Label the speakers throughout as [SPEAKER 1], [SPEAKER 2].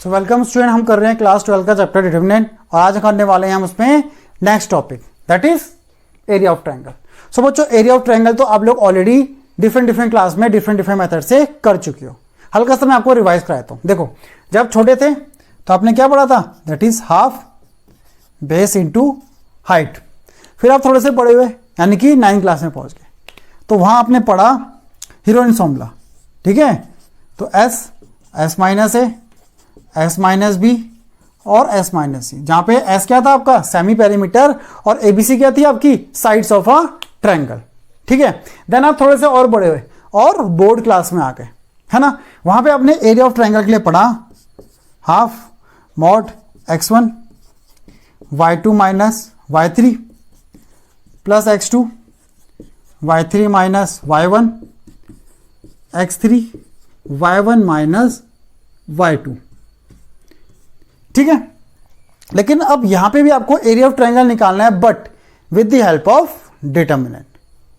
[SPEAKER 1] So welcome student, हम कर रहे हैं क्लास 12 का चैप्टर डिटरमिनेंट और आज करने वाले हैं हम उसमें next topic that is area of triangle. So बच्चों, एरिया ऑफ ट्रायंगल तो आप लोग ऑलरेडी डिफरेंट क्लास में डिफरेंट मेथड से कर चुके हो। हल्का सा मैं आपको रिवाइज कराता हूँ। देखो, जब छोटे थे तो आपने क्या पढ़ा था, that is half base into height. फिर आप थोड़े से बड़े हुए यानी कि 9th क्लास में पहुंच गए तो वहां आपने पढ़ा हीरोइन्स फॉर्मूला, ठीक है। तो एस माइनस ए, एस माइनस बी और एस माइनस सी, जहां पे एस क्या था आपका सेमी पेरीमीटर और एबीसी क्या थी आपकी साइड्स ऑफ अ ट्रायंगल, ठीक है। देन आप थोड़े से और बड़े हुए और बोर्ड क्लास में आ गए, है ना। वहां पे आपने एरिया ऑफ ट्रायंगल के लिए पढ़ा half mod x1 y2 minus y3 plus x2 y3 minus y1 x3 y1 minus y2, ठीक है। लेकिन अब यहां पे भी आपको एरिया ऑफ ट्रायंगल निकालना है but with the help of determinant,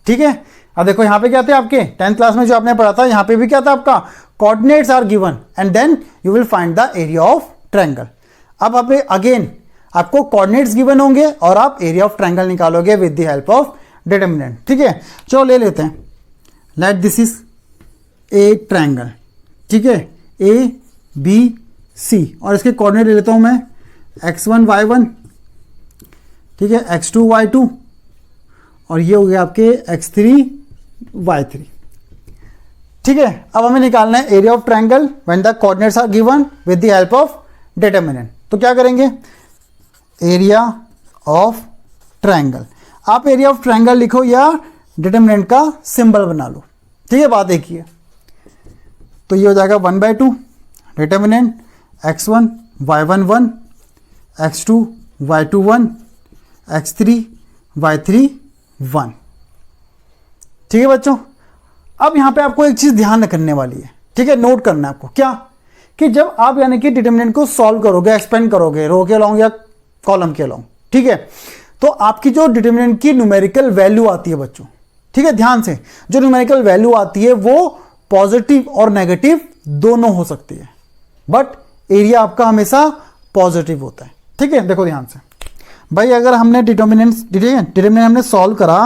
[SPEAKER 1] ठीक है। अब देखो यहां पे क्या थे आपके 10th क्लास में जो आपने पढ़ा था, यहां पे भी क्या था आपका coordinates are given and then you will find the area of triangle. अब आप अगेन आपको कोऑर्डिनेट्स गिवन होंगे और आप एरिया ऑफ ट्रायंगल निकालोगे with the help of determinant, ठीक है। चलो ले लेते हैं, let this is a triangle, ठीक है, ए बी सी, और इसके कोऑर्डिनेट ले लेता हूं मैं x1 y1, ठीक है, x2 y2 और ये हो गया आपके x3 y3, ठीक है। अब हमें निकालना है area of triangle when the coordinates are given with the help of determinant. तो क्या करेंगे, एरिया ऑफ ट्रायंगल, आप एरिया ऑफ ट्रायंगल लिखो या डिटरमिनेंट का सिंबल बना लो, ठीक है। बात देखिए, तो ये हो जाएगा 1/2 determinant x1 y1 1, x2 y2 1, x3 y3 1, ठीक है बच्चों। अब यहां पे आपको एक चीज ध्यान रखने वाली है, ठीक है, नोट करना है आपको क्या, कि जब आप यानी कि डिटरमिनेंट को सॉल्व करोगे, एक्सपेंड करोगे रो के अलोंग या कॉलम के अलोंग, ठीक है, तो आपकी जो डिटरमिनेंट की न्यूमेरिकल वैल्यू आती है बच्चों, ठीक है, ध्यान से, जो न्यूमेरिकल वैल्यू आती है वो पॉजिटिव और नेगेटिव दोनों हो सकती है, बट एरिया आपका हमेशा पॉजिटिव होता है, ठीक है। देखो ध्यान से भाई, अगर हमने डिटरमिनेंट हमने सॉल्व करा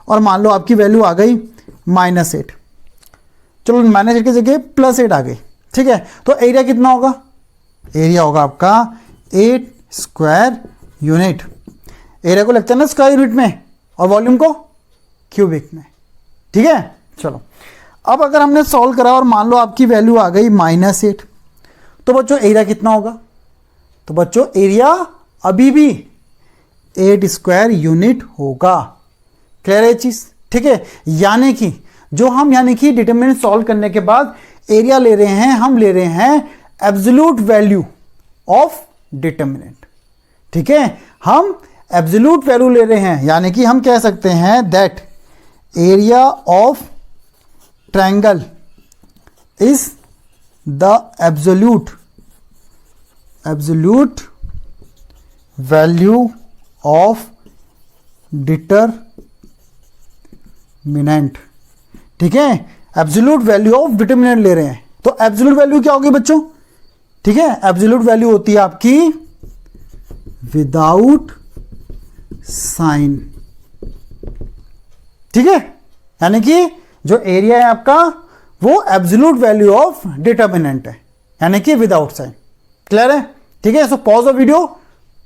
[SPEAKER 1] और मान लो आपकी वैल्यू आ गई -8, चलो -8 की जगह +8 आ गई, ठीक है, तो एरिया कितना होगा, एरिया होगा आपका 8 स्क्वायर यूनिट। एरिया को लगता है ना स्क्वायर यूनिट में और वॉल्यूम को क्यूबिक में, ठीक है। चलो अब अगर हमने सॉल्व करा और मान लो आपकी वैल्यू आ गई -8, तो बच्चों एरिया कितना होगा, तो बच्चों एरिया अभी भी 8 स्क्वायर यूनिट होगा। क्लियर है चीज, ठीक है। यानी कि जो हम डिटरमिनेंट सॉल्व करने के बाद एरिया ले रहे हैं, हम ले रहे हैं एब्सोल्यूट वैल्यू ऑफ डिटरमिनेंट, ठीक है, हम एब्सोल्यूट वैल्यू ले रहे हैं, यानी कि हम कह सकते हैं that area of triangle is the absolute value of determinant, ठीक है, एब्सोल्यूट वैल्यू ऑफ डिटरमिनेंट ले रहे हैं। तो एब्सोल्यूट वैल्यू क्या होगी बच्चों, ठीक है, एब्सोल्यूट वैल्यू होती है आपकी विदाउट साइन, ठीक है, यानी कि जो एरिया है आपका वो एब्सोल्यूट वैल्यू ऑफ डिटरमिनेंट है, यानी कि विदाउट साइन। क्लियर है, ठीक है। So pause the video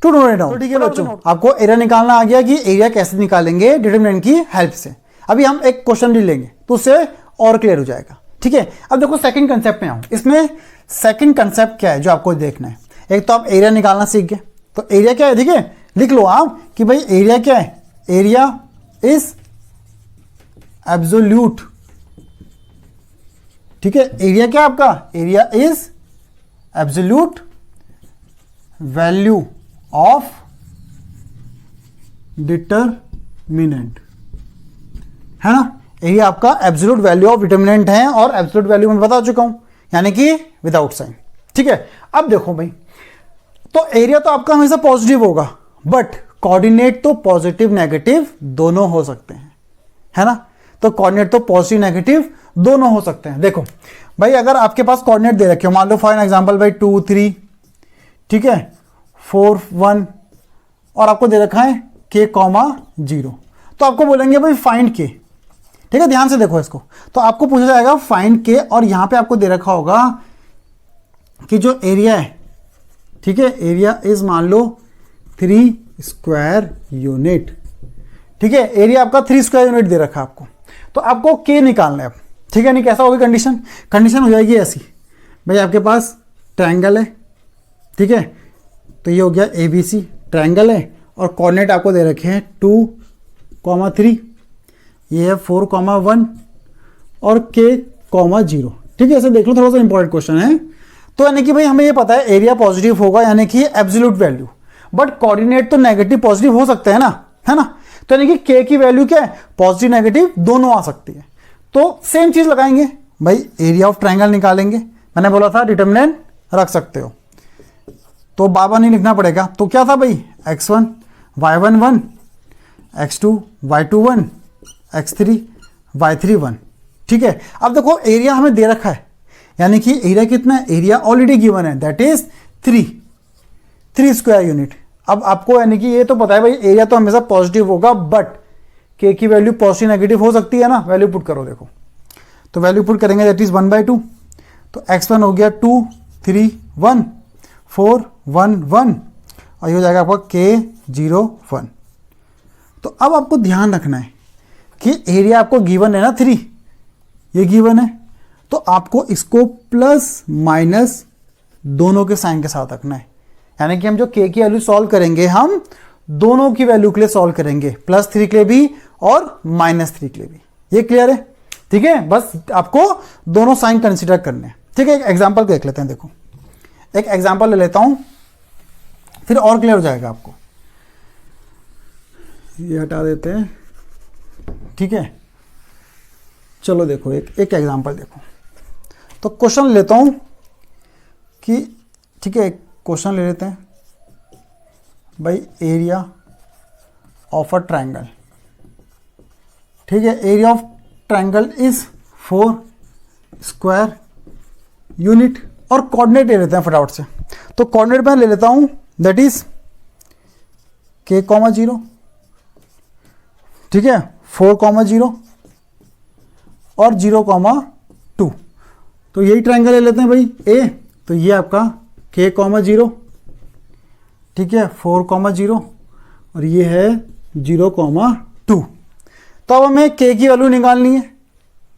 [SPEAKER 1] to note it down, ठीक है बच्चों। आपको एरिया निकालना आ गया कि एरिया कैसे निकालेंगे डिटरमिनेंट की हेल्प से। अभी हम एक क्वेश्चन भी लेंगे तो उससे और क्लियर हो जाएगा, ठीक है। अब देखो सेकंड कंसेप्ट में आऊं, इसमें सेकंड कंसेप्ट क्या है जो आपको देखना है। एक तो आप एरिया निकालना सीख गए, तो एरिया क्या है, ठीक है, लिख लो आप कि भाई एरिया क्या है, एरिया इज एब्सोल्यूट, ठीक है, एरिया क्या आपका, area is absolute value of determinant, है ना। एरिया आपका एब्सोल्यूट वैल्यू ऑफ डिटरमिनेंट है और एब्सोल्यूट वैल्यू मैं बता चुका हूं, यानी कि विदाउट साइन, ठीक है। अब देखो भाई, तो एरिया तो आपका हमेशा पॉजिटिव होगा बट कोऑर्डिनेट तो पॉजिटिव नेगेटिव दोनों हो सकते हैं, है ना। तो कोऑर्डिनेट तो पॉजिटिव नेगेटिव दोनों हो सकते हैं। देखो भाई, अगर आपके पास कोऑर्डिनेट दे रखे हो, मान लो फॉर एग्जांपल भाई 2 3 ठीक है, 4 1 और आपको दे रखा है k कॉमा 0। तो आपको बोलेंगे भाई फाइंड k, ठीक है, ध्यान से देखो इसको। तो आपको पूछा जाएगा फाइंड k और यहां पे आपको दे रखा होगा कि जो एरिया है, ठीक है, एरिया इज मान लो 3 स्क्वायर यूनिट, ठीक है, एरिया आपका 3 स्क्वायर यूनिट दे रखा है आपको। तो आपको k निकालना है अब, ठीक है, नहीं कैसा होगी कंडीशन, कंडीशन हो जाएगी ऐसी, भाई आपके पास ट्रायंगल है, ठीक है, तो ये हो गया ABC ट्रायंगल है और कोऑर्डिनेट आपको दे रखे हैं 2 3, ये है 4 1 और k 0, ठीक है। ऐसे देख लो, थोड़ा सा इंपॉर्टेंट क्वेश्चन है। तो यानी कि भाई हमें ये पता है एरिया पॉजिटिव होगा, यानी कि एब्सोल्यूट वैल्यू, बट कोऑर्डिनेट तो नेगेटिव पॉजिटिव हो सकते हैं ना, है ना। तो यानी कि k की वैल्यू क्या है, पॉजिटिव नेगेटिव दोनों आ सकती है। तो सेम चीज लगाएंगे भाई, एरिया ऑफ ट्रायंगल निकालेंगे, मैंने बोला था डिटरमिनेंट रख सकते हो, तो बार बार नहीं लिखना पड़ेगा। तो क्या था भाई, x1 y1 1, x2 y2 1, x3 y3 1, ठीक है। अब देखो एरिया हमें दे रखा है, यानी कि एरिया कितना है, एरिया ऑलरेडी गिवन है, दैट इज 3 स्क्वायर यूनिट। अब आपको यानी कि ये तो पता है भाई एरिया तो हमेशा पॉजिटिव होगा, बट k की वैल्यू पॉजिटिव नेगेटिव हो सकती है ना। वैल्यू पुट करो, देखो तो वैल्यू पुट करेंगे, दैट इज 1/2। तो x1 हो गया 2 3 1 4 1 1 और ये हो जाएगा आपका k 0 1। तो अब आपको ध्यान रखना है कि एरिया आपको गिवन है ना 3, ये गिवन है, तो आपको इसको प्लस माइनस दोनों के साइन के साथ रखना है। यानी कि हम जो k की वैल्यू सॉल्व करेंगे, हम दोनों की वैल्यू के लिए सॉल्व करेंगे, +3 के लिए भी और -3 के लिए भी। ये क्लियर है, ठीक है। बस आपको दोनों साइन कंसीडर करने हैं, ठीक है। एक एग्जांपल देख लेते हैं, देखो एक एग्जांपल ले लेता हूं, फिर और क्लियर हो जाएगा आपको। ये हटा देते हैं, ठीक है। चलो देखो एक एग्जांपल देखो। तो क्वेश्चन लेता हूं कि, ठीक है, एक क्वेश्चन ले लेते हैं भाई, एरिया ऑफ अ ट्रायंगल, ठीक है, area of triangle is 4 square unit और कोऑर्डिनेट ले लेते हैं फटाफट से। तो कोऑर्डिनेट मैं ले लेता हूं, दैट इज k 0, ठीक है, 4 0 और 0 2। तो यही ट्रायंगल ले लेते हैं भाई A, तो ये आपका k 0, ठीक है, 4 0 और ये है 0 2। तो अब हमें k की वैल्यू निकालनी है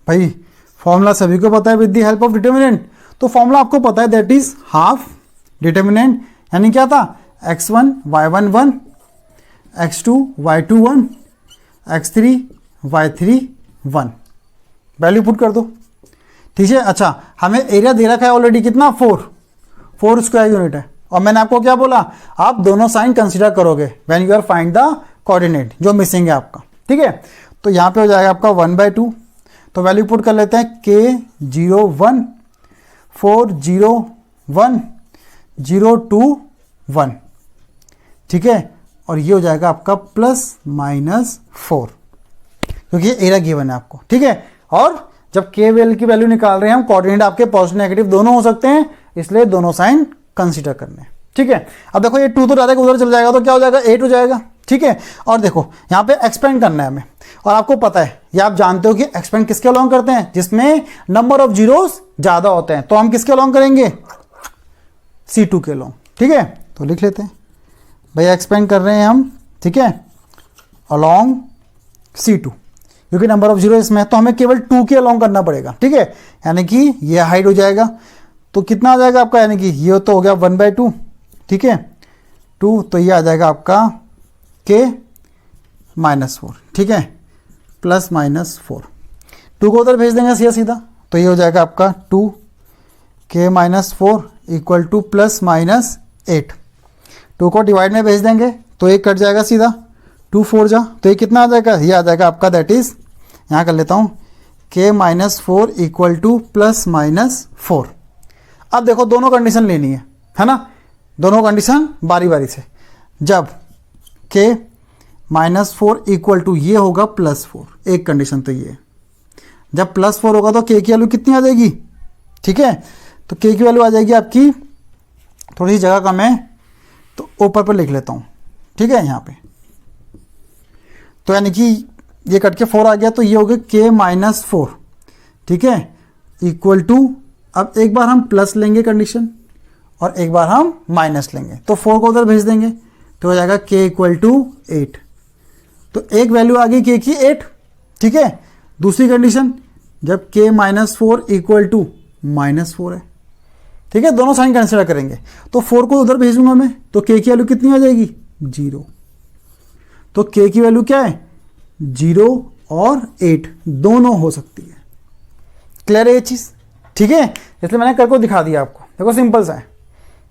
[SPEAKER 1] भाई। फॉर्मूला सभी को पता है, with the help of determinant. तो फॉर्मूला आपको पता है, दैट इज हाफ डिटरमिनेंट, यानी क्या था, x1 y1 1, x2 y2 1, x3 y3 1। Value put कर दो, ठीक है। अच्छा, हमें एरिया दे रखा है ऑलरेडी कितना, 4 स्क्वायर यूनिट है, और मैंने आपको क्या बोला, आप दोनों साइन कंसीडर करोगे when you are find the coordinate जो मिसिंग है आपका, ठीक है। तो यहाँ पे हो जाएगा आपका 1/2। तो वैल्यू पुट कर लेते हैं, k 0 1 4 0 1 0 2 1, ठीक है। और ये हो जाएगा आपका +-4, क्योंकि ये एरिया गिवन है आपको, ठीक है। और जब k वैल्यू की वैल्यू निकाल रहे हैं हम, कोऑर्डिनेट आपके पॉजिटिव नेगेटिव दोनों हो सकते हैं, इसलिए दोनों साइन कंसीडर करने हैं, ठीक है। अब देखो ये 2 तो डायरेक्ट उधर चल जाएगा, तो क्या हो जाएगा, 8 हो जाएगा, ठीक है। और देखो यहाँ पे एक्सपेंड करना है हमें, और आपको पता है, ये आप जानते हो कि एक्सपेंड किसके अलोंग करते हैं, जिसमें नंबर ऑफ जीरोस ज्यादा होते हैं। तो हम किसके अलोंग करेंगे, C2 के अलोंग, ठीक है। तो लिख लेते हैं भाई, एक्सपेंड कर रहे हैं हम, ठीक है, अलोंग C2, क्योंकि नंबर ऑफ जीरो इसमें है, तो हमें केवल 2 के अलोंग करना पड़ेगा, ठीक है। यानी कि ये हाइड हो जाएगा, तो कितना आ जाएगा आपका, यानी कि ये तो हो गया 1/2, ठीक है, 2, तो ये आ जाएगा आपका k -4, ठीक है, +-4। 2 को उधर भेज देंगे सीधा सीधा, तो ये हो जाएगा आपका 2k -4 इक्वल टू +-8। 2 को डिवाइड में भेज देंगे तो ये कट जाएगा सीधा, 2 4 जा, तो ये कितना आ जाएगा, ये आ जाएगा आपका, दैट इज, यहाँ कर लेता हूँ, k -4 इक्वल टू +-4। अब देखो दोनों कंडीशन लेनी है ना, दोनों कंडीशन बारी बारी से। जब k -4 इक्वल टू ये होगा +4, एक कंडीशन तो ये, जब +4 होगा तो k की वैल्यू कितनी आ जाएगी, ठीक है। तो k की वैल्यू आ जाएगी आपकी थोड़ी सी जगह कम है तो ऊपर पर लिख लेता हूँ, ठीक है, यहाँ पे। तो यानी कि ये कट के 4 आ गया, तो ये हो गया k-4, ठीक है, इक्वल टू, अब एक बार हम प्लस लेंगे कंडीशन और एक बार हम माइनस लेंगे, तो 4 को उधर भेज देंगे तो हो जाएगा k इक्वल टू 8। तो एक वैल्यू आ गई k की 8, ठीक है। दूसरी कंडीशन, जब k-4 इक्वल टू -4 है, ठीक है, दोनों साइन कंसिडर करेंगे, तो 4 को उधर भेजूंगा मैं, तो k की वैल्यू कितनी आ जाएगी, 0। तो k की वैल्यू क्या है, 0 और 8 दोनों हो सकती है। क्लियर है ये चीज, ठीक है। इसलिए मैंने करके दिखा दिया आपको, देखो सिंपल सा है,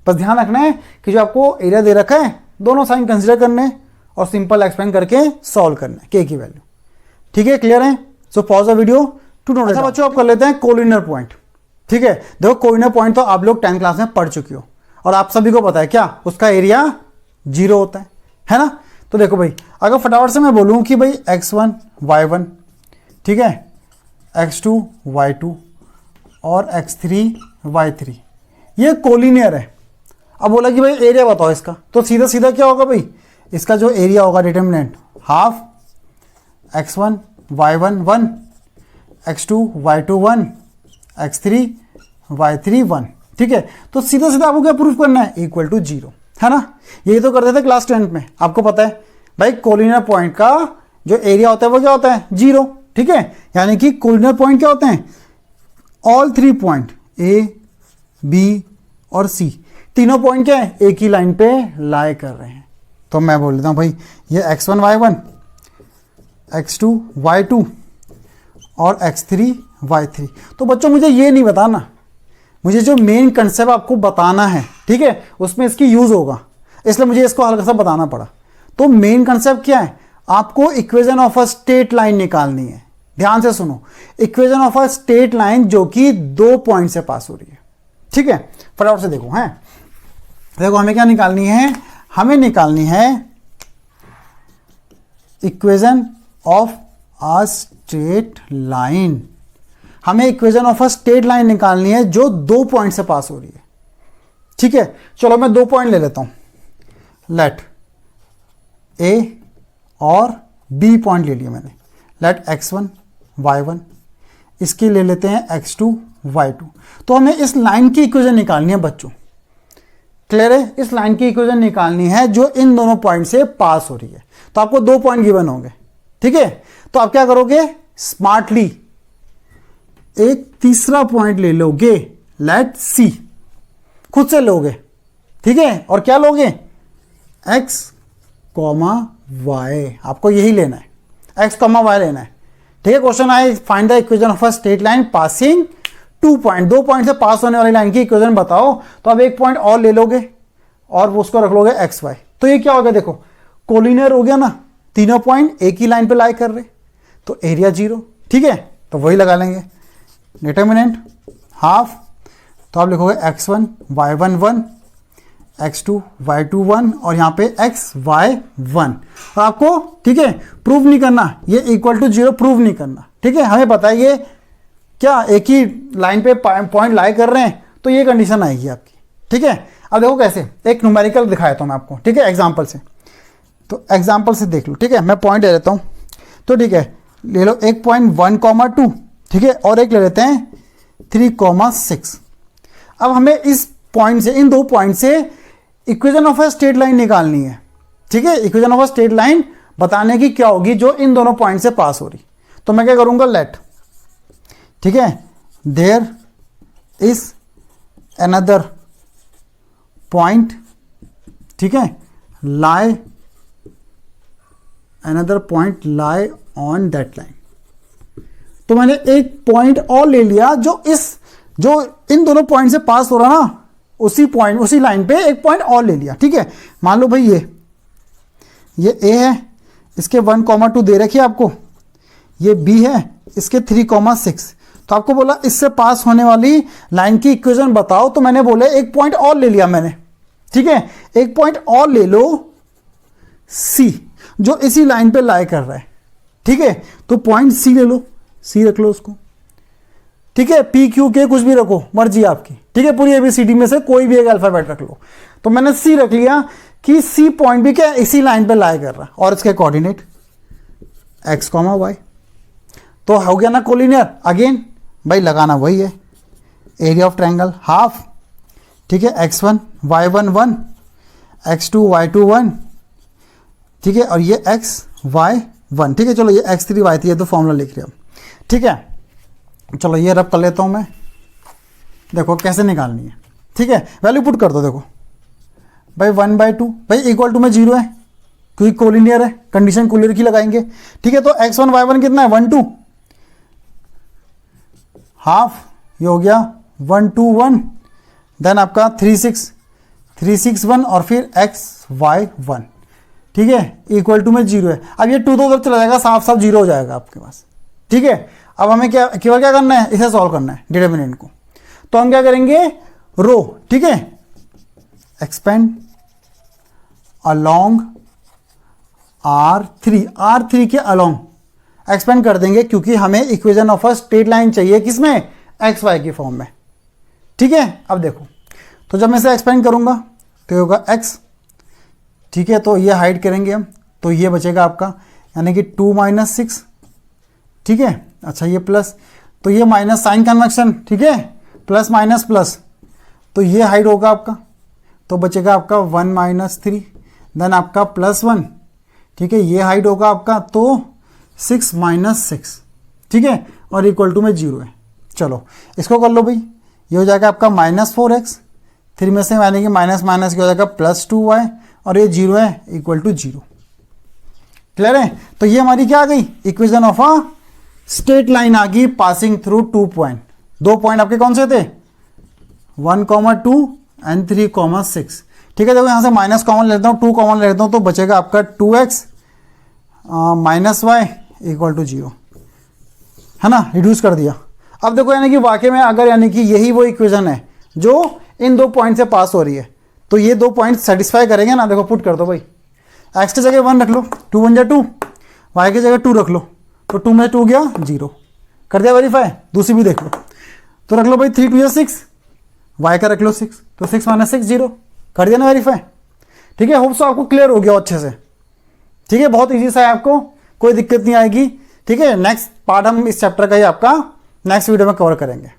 [SPEAKER 1] बस ध्यान रखना है कि जो आपको एरिया दे रखा है दोनों साइन कंसिडर करने हैं और सिंपल एक्सप्लेन करके सॉल्व करना है k की वैल्यू, ठीक है। क्लियर है। So pause the video to note. अच्छा बच्चों, आप कर लेते हैं कोलिनियर पॉइंट, ठीक है। देखो कोलिनियर पॉइंट तो आप लोग 10th क्लास में पढ़ चुके हो और आप सभी को पता है क्या, उसका एरिया 0 होता है ना। तो देखो भाई, अगर फटाफट से मैं बोलूं कि भाई x1 y1, ठीक है, x2 y2 और x3 y3, ये कोलिनियर है। अब बोला कि भाई एरिया बताओ इसका, तो सीधा सीधा क्या होगा भाई, इसका जो एरिया होगा determinant, half x1 y1 1, x2 y2 1, x3 y3 1, ठीक है। तो सीधा सीधा आपको क्या प्रूफ करना है, इक्वल टू 0, है ना। यही तो करते थे क्लास 10th में, आपको पता है भाई कोलिनियर पॉइंट का जो एरिया होता है वो क्या होता है, 0, ठीक है। यानी कि कोलिनियर पॉइंट क्या होते हैं, ऑल 3 पॉइंट A, B और C, तीनों पॉइंट क्या है, एक ही लाइन पे लाई कर रहे हैं। तो मैं बोल देता हूं भाई ये x1 y1, x2 y2 और x3 y3। तो बच्चों मुझे ये नहीं बताना, मुझे जो मेन कंसेप्ट आपको बताना है, ठीक है, उसमें इसकी यूज होगा, इसलिए मुझे इसको हल्का सा बताना पड़ा। तो मेन कंसेप्ट क्या है, आपको equation of a straight line निकालनी है। ध्यान से सुनो, equation of a straight line जो कि 2 पॉइंट से पास हो रही है, ठीक है। फटाफट से देखो, हैं, देखो हमें क्या निकालनी है, हमें निकालनी है equation of a straight line. हमें equation of a straight line निकालनी है जो 2 पॉइंट से पास हो रही है, ठीक है। चलो मैं 2 पॉइंट ले लेता हूं, लेट A और B पॉइंट ले लिया मैंने, लेट x1 y1, इसकी ले लेते हैं x2 y2। तो हमें इस लाइन की इक्वेशन निकालनी है बच्चों, क्लियर है। इस लाइन की इक्वेशन निकालनी है जो इन दोनों पॉइंट से पास हो रही है। तो आपको 2 पॉइंट गिवन होंगे, ठीक है। तो आप क्या करोगे, स्मार्टली एक तीसरा पॉइंट ले लोगे, लेट C, खुद से लोगे, ठीक है। और क्या लोगे, x, y, आपको यही लेना है, x, y लेना है, ठीक है। क्वेश्चन आए, find the equation of a straight line passing 2 point, 2 point से पास होने वाली लाइन की इक्वेशन बताओ। तो अब एक पॉइंट और ले लोगे और उसको रख लोगे x, y। तो ये क्या हो गया, देखो कोलिनियर हो गया ना, तीनों पॉइंट एक ही लाइन पे लाई कर रहे, तो एरिया 0, ठीक है। तो वही लगा लेंगे, डिटर्मिनेंट हाफ, तो आप लिखोगे x1 y1 1, x2 y2 1 और यहाँ पे x y 1। और आपको, ठीक है, प्रूव नहीं करना, ये इक्वल टू 0 प्रूव नहीं करना, ठीक है। हमें पता है ये क्या एक ही लाइन पे पॉइंट लाई कर रहे हैं, तो ये कंडीशन आएगी आपकी, ठीक है। अब देखो कैसे, एक न्यूमेरिकल दिखाया था मैं आपको, ठीक है, एग्जाम्पल से। तो एग्जाम्पल से देख लो, ठीक है, मैं पॉइंट ले लेता हूँ। तो ठीक है, ले लो एक पॉइंट 1,2, ठीक है, और एक ले लेते हैं 3,6। अब हमें इस पॉइंट से, इन 2 पॉइंट से equation of a straight line निकालनी है, ठीक है। Equation of a straight line बताने की क्या होगी, जो इन दोनों पॉइंट से पास हो रही। तो मैं क्या करूंगा, लेट, ठीक है, देयर इज अनदर पॉइंट, ठीक है, lie, another point lie on that line. तो मैंने एक पॉइंट और ले लिया जो इन दोनों पॉइंट से पास हो रहा ना, उसी पॉइंट, उसी लाइन पे एक पॉइंट और ले लिया, ठीक है। मान लो भाई ये A है, इसके 1,2 दे रखी है आपको, ये B है, इसके 3,6। तो आपको बोला इससे पास होने वाली लाइन की इक्वेशन बताओ, तो मैंने बोले एक पॉइंट और ले लिया मैंने, ठीक है। एक पॉइंट और ले लो C, जो इसी लाइन पे लाई कर रहा है, ठीक है। तो पॉइंट C ले लो, C रख लो उसको। ठीक है, पी क्यू के कुछ भी रखो, मर्जी आपकी, ठीक है, पूरी ABCD में से कोई भी एक अल्फाबेट रख लो। तो मैंने सी रख लिया कि सी पॉइंट भी क्या इसी लाइन पे लाई कर रहा है और इसके कोऑर्डिनेट x, y। तो हो गया ना कोलिनियर। अगेन भाई लगाना वही है, एरिया ऑफ ट्रायंगल हाफ, ठीक है, x1 y1 1, x2 y2 1, ठीक है, और ये x y 1, ठीक है। चलो ये x3 y3 है तो फॉर्मूला लिख रहे हम, ठीक है। चलो ये रब कर लेता हूं मैं, देखो कैसे निकालनी है, ठीक है। वैल्यू पुट कर दो, देखो भाई 1/2 भाई इक्वल टू में 0 है क्योंकि कोलिनियर है, कंडीशन कोलिनियर की लगाएंगे, ठीक है। तो x1 y1 कितना है 1 2, हाफ, ये हो गया 1 2 1, देन आपका 3 6 1 और फिर x y 1, ठीक है, इक्वल टू में 0 है। अब ये 2 तो उधर चला जाएगा, साफ साफ 0 हो जाएगा आपके पास, ठीक है। अब हमें क्या केवल क्या करना है, इसे सॉल्व करना है डिटरमिनेंट को। तो हम क्या करेंगे, रो, ठीक है, एक्सपेंड अलोंग R3 के अलोंग एक्सपेंड कर देंगे क्योंकि हमें equation of a straight line चाहिए, किसमें, एक्स वाई की फॉर्म में, ठीक है। अब देखो, तो जब मैं इसे एक्सपेंड करूंगा तो ये होगा x, ठीक है। तो ये हाइड करेंगे हम, तो ये बचेगा आपका यानी कि 2 - 6, ठीक है। अच्छा ये प्लस, तो ये माइनस साइन कन्वेक्शन, ठीक है, प्लस माइनस प्लस, तो ये हाइड होगा आपका, तो बचेगा आपका 1 - 3, देन आपका +1, ठीक है, ये हाइड होगा आपका, तो 6 - 6, ठीक है, और इक्वल टू में 0 है। चलो इसको कर लो भाई, ये हो जाएगा आपका -4x, 3 में से यानी कि माइनस माइनस क्या हो जाएगा +2y, और ये 0 है इक्वल टू 0। क्लियर है। तो ये हमारी क्या आ गई, equation of a straight line आ गई पासिंग थ्रू 2 पॉइंट। 2 पॉइंट आपके कौन से थे, 1, 2 एंड 3, 6, ठीक है। देखो यहाँ से माइनस कॉमन लेता हूँ, 2 कॉमन लेता हूँ, तो बचेगा आपका 2x -y इक्वल टू 0, है ना, रिड्यूस कर दिया। अब देखो यानी कि वाकई में अगर यानी कि यही वो इक्वेशन है जो इन 2 पॉइंट से पास हो रही है, तो ये 2 पॉइंट सेटिस्फाई करेंगे ना। देखो पुट कर दो भाई, x की जगह 1 रख लो, 2 1 2, y की जगह 2 रख लो, तो 2 में 2 गया 0, कर दिया वेरीफाई। दूसरी भी देख लो, तो रख लो भाई 3 2 6, y का रख लो 6, तो 6 - 6 0, कर दिया ना वेरीफाई, ठीक है। होप सो आपको क्लियर हो गया अच्छे से, ठीक है, बहुत इजी सा है, आपको कोई दिक्कत नहीं आएगी, ठीक है। नेक्स्ट पार्ट हम इस चैप्टर का ही आपका नेक्स्ट वीडियो में कवर करेंगे।